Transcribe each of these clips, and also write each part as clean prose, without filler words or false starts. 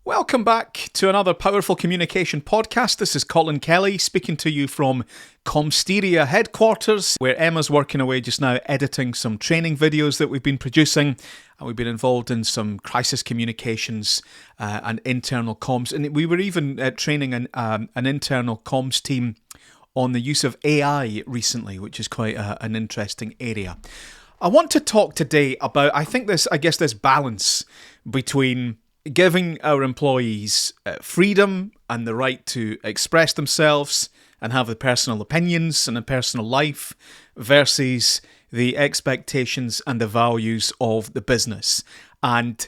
Welcome back to another Powerful Communication podcast. This is Colin Kelly speaking to you from Comsteria headquarters, where Emma's working away just now editing some training videos that we've been producing. And we've been involved in some crisis communications and internal comms. And we were even training an internal comms team on the use of AI recently, which is quite an interesting area. I want to talk today about, this balance between giving our employees freedom and the right to express themselves and have the personal opinions and a personal life versus the expectations and the values of the business. And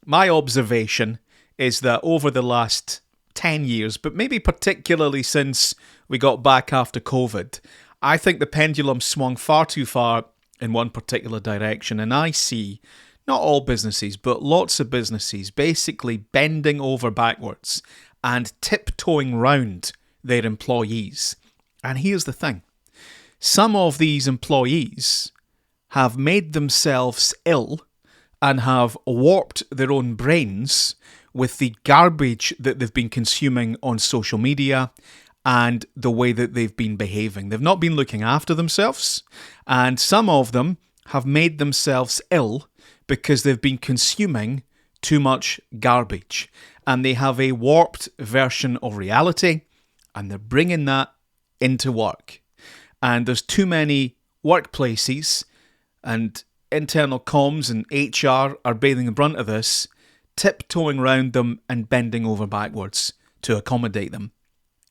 my observation is that over the last 10 years, but maybe particularly since we got back after COVID, I think the pendulum swung far too far in one particular direction. And I see not all businesses, but lots of businesses basically bending over backwards and tiptoeing round their employees. And here's the thing. Some of these employees have made themselves ill and have warped their own brains with the garbage that they've been consuming on social media and the way that they've been behaving. They've not been looking after themselves, and some of them have made themselves ill because they've been consuming too much garbage. And they have a warped version of reality, and they're bringing that into work. And there's too many workplaces, and internal comms and HR are bearing the brunt of this, tiptoeing around them and bending over backwards to accommodate them.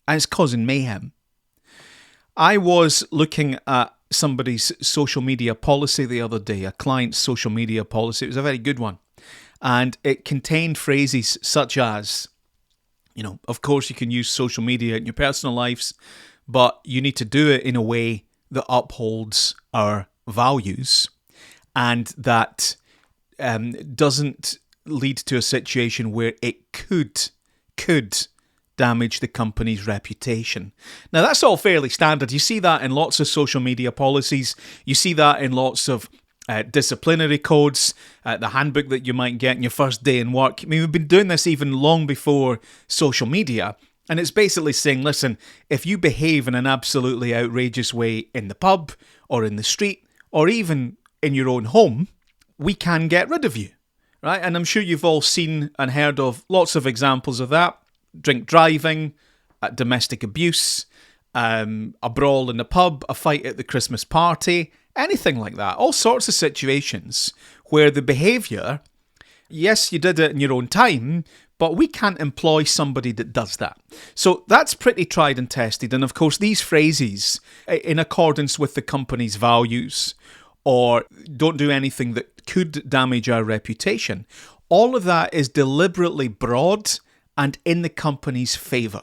And it's causing mayhem. I was looking at somebody's social media policy the other day, a client's social media policy. It was a very good one. And it contained phrases such as, of course you can use social media in your personal lives, but you need to do it in a way that upholds our values and that doesn't lead to a situation where it could damage the company's reputation. Now, that's all fairly standard. You see that in lots of social media policies. You see that in lots of disciplinary codes, the handbook that you might get in your first day in work. I mean, we've been doing this even long before social media. And it's basically saying, listen, if you behave in an absolutely outrageous way in the pub or in the street or even in your own home, we can get rid of you, right? And I'm sure you've all seen and heard of lots of examples of that. Drink driving, domestic abuse, a brawl in the pub, a fight at the Christmas party, anything like that. All sorts of situations where the behaviour, yes, you did it in your own time, but we can't employ somebody that does that. So that's pretty tried and tested. And of course, these phrases, in accordance with the company's values, or don't do anything that could damage our reputation, all of that is deliberately broad and in the company's favour.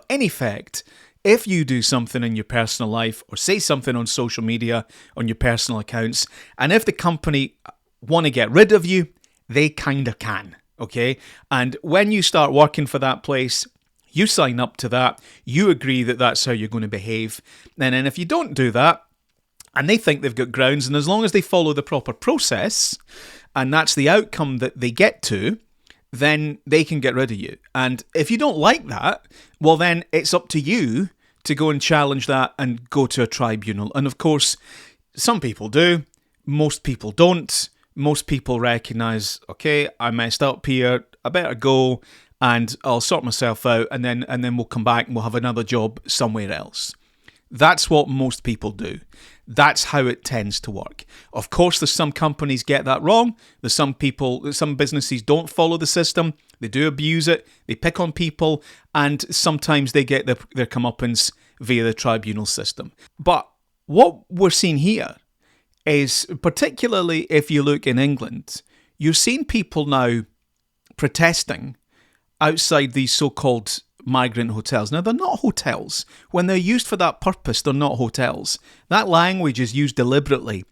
In effect, if you do something in your personal life or say something on social media, on your personal accounts, and if the company want to get rid of you, they kind of can, okay? And when you start working for that place, you sign up to that, you agree that that's how you're going to behave, and then if you don't do that, and they think they've got grounds, and as long as they follow the proper process, and that's the outcome that they get to, then they can get rid of you. And if you don't like that, well, then it's up to you to go and challenge that and go to a tribunal. And of course, some people do, most people don't. Most people recognise, okay, I messed up here, I better go and I'll sort myself out, and then we'll come back and we'll have another job somewhere else. That's what most people do. That's how it tends to work. Of course, there's some companies get that wrong. There's some businesses don't follow the system. They do abuse it. They pick on people, and sometimes they get their comeuppance via the tribunal system. But what we're seeing here is, particularly if you look in England, you're seeing people now protesting outside these so-called migrant hotels. Now, they're not hotels. When they're used for that purpose, they're not hotels. That language is used deliberately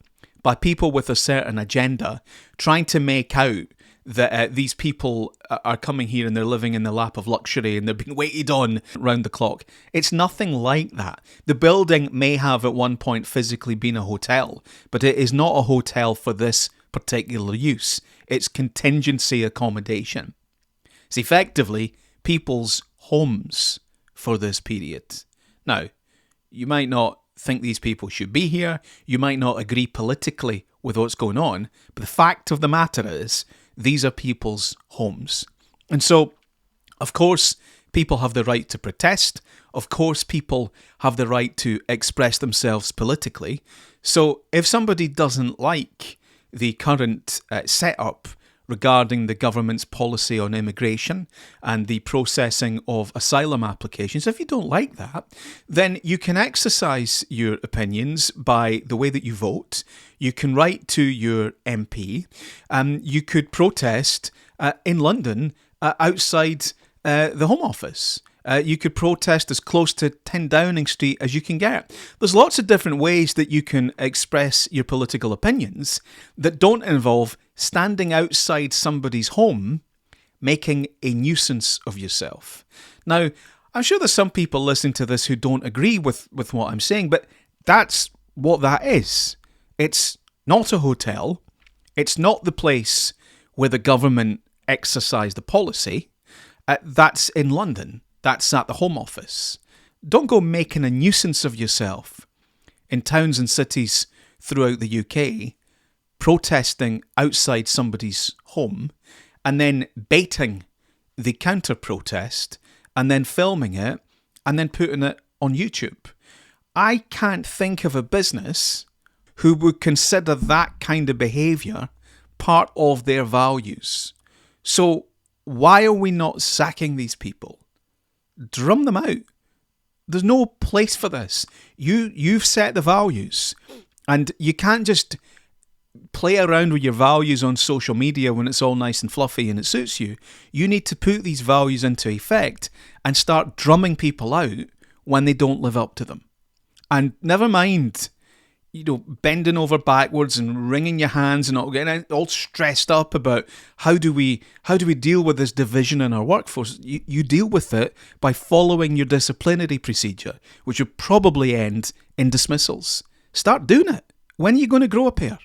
by people with a certain agenda, trying to make out that these people are coming here and they're living in the lap of luxury and they're being waited on round the clock. It's nothing like that. The building may have at one point physically been a hotel, but it is not a hotel for this particular use. It's contingency accommodation. It's effectively people's homes for this period. Now, you might not think these people should be here. You might not agree politically with what's going on. But the fact of the matter is, these are people's homes. And so, of course, people have the right to protest. Of course, people have the right to express themselves politically. So if somebody doesn't like the current setup regarding the government's policy on immigration and the processing of asylum applications, if you don't like that, then you can exercise your opinions by the way that you vote. You can write to your MP. You could protest in London outside the Home Office. You could protest as close to 10 Downing Street as you can get. There's lots of different ways that you can express your political opinions that don't involve standing outside somebody's home making a nuisance of yourself. Now, I'm sure there's some people listening to this who don't agree with what I'm saying, but that's what that is. It's not a hotel. It's not the place where the government exercise the policy. That's in London. That's at the Home Office. Don't go making a nuisance of yourself in towns and cities throughout the UK, protesting outside somebody's home, and then baiting the counter-protest, and then filming it, and then putting it on YouTube. I can't think of a business who would consider that kind of behaviour part of their values. So why are we not sacking these people? Drum them out. There's no place for this. You've set the values, and you can't just play around with your values on social media when it's all nice and fluffy and it suits you. You need to put these values into effect and start drumming people out when they don't live up to them. And never mind, bending over backwards and wringing your hands and getting all stressed up about how do we deal with this division in our workforce. You deal with it by following your disciplinary procedure, which will probably end in dismissals. Start doing it. When are you going to grow a pair?